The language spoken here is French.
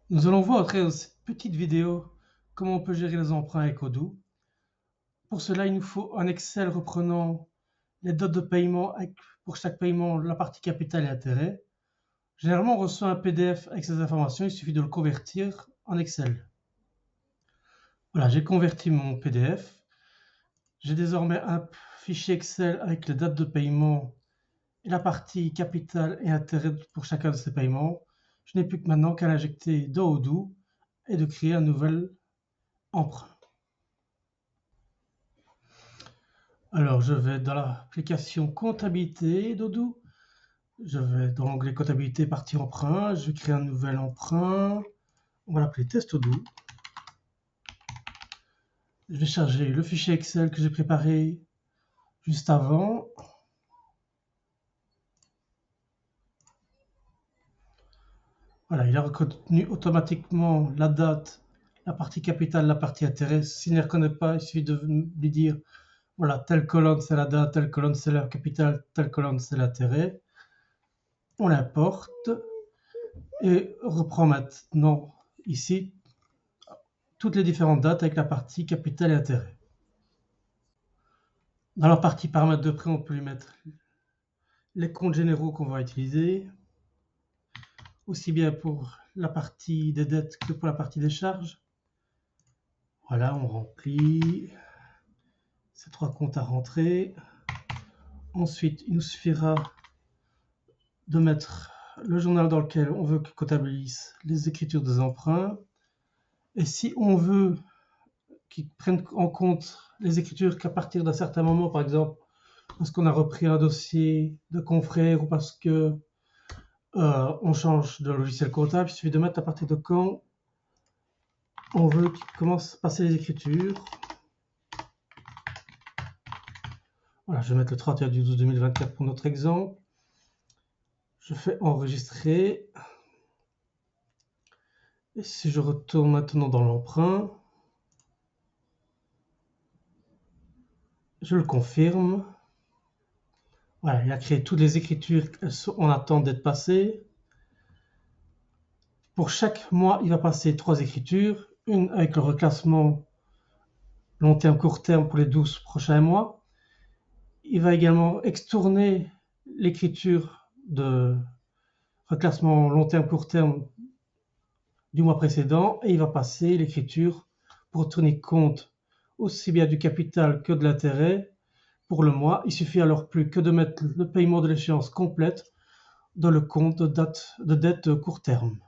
Nous allons voir au travers de cette petite vidéo comment on peut gérer les emprunts avec Odoo. Pour cela, il nous faut un Excel reprenant les dates de paiement avec, pour chaque paiement, la partie capital et intérêt. Généralement, on reçoit un PDF avec ces informations, il suffit de le convertir en Excel. Voilà, j'ai converti mon PDF. J'ai désormais un fichier Excel avec les dates de paiement et la partie capital et intérêt pour chacun de ces paiements. Je n'ai plus que maintenant qu'à l'injecter dans Odoo et de créer un nouvel emprunt. Alors, je vais dans l'application comptabilité d'Odoo. Je vais dans l'onglet comptabilité, partie emprunt. Je crée un nouvel emprunt. On va l'appeler test Odoo. Je vais charger le fichier Excel que j'ai préparé juste avant. Voilà, il a reconnu automatiquement la date, la partie capitale, la partie intérêt. S'il ne les reconnaît pas, il suffit de lui dire, voilà, telle colonne c'est la date, telle colonne c'est la capitale, telle colonne c'est l'intérêt. On l'importe et reprend maintenant ici toutes les différentes dates avec la partie capital et intérêt. Dans la partie paramètres de prêt, on peut lui mettre les comptes généraux qu'on va utiliser, aussi bien pour la partie des dettes que pour la partie des charges. Voilà, on remplit ces trois comptes à rentrer. Ensuite, il nous suffira de mettre le journal dans lequel on veut qu'il comptabilise les écritures des emprunts. Et si on veut qu'il prenne en compte les écritures qu'à partir d'un certain moment, par exemple, parce qu'on a repris un dossier de confrère ou parce que on change de logiciel comptable, il suffit de mettre à partir de quand on veut qu'il commence à passer les écritures. Voilà, je vais mettre le 31 du 12 2024 pour notre exemple. Je fais enregistrer. Et si je retourne maintenant dans l'emprunt, je le confirme. Voilà, il a créé toutes les écritures en attente d'être passées. Pour chaque mois, il va passer 3 écritures, une avec le reclassement long terme, court terme pour les 12 prochains mois. Il va également extourner l'écriture de reclassement long terme, court terme du mois précédent et il va passer l'écriture pour tenir compte aussi bien du capital que de l'intérêt pour le mois. Il suffit alors plus que de mettre le paiement de l'échéance complète dans le compte de dette court terme.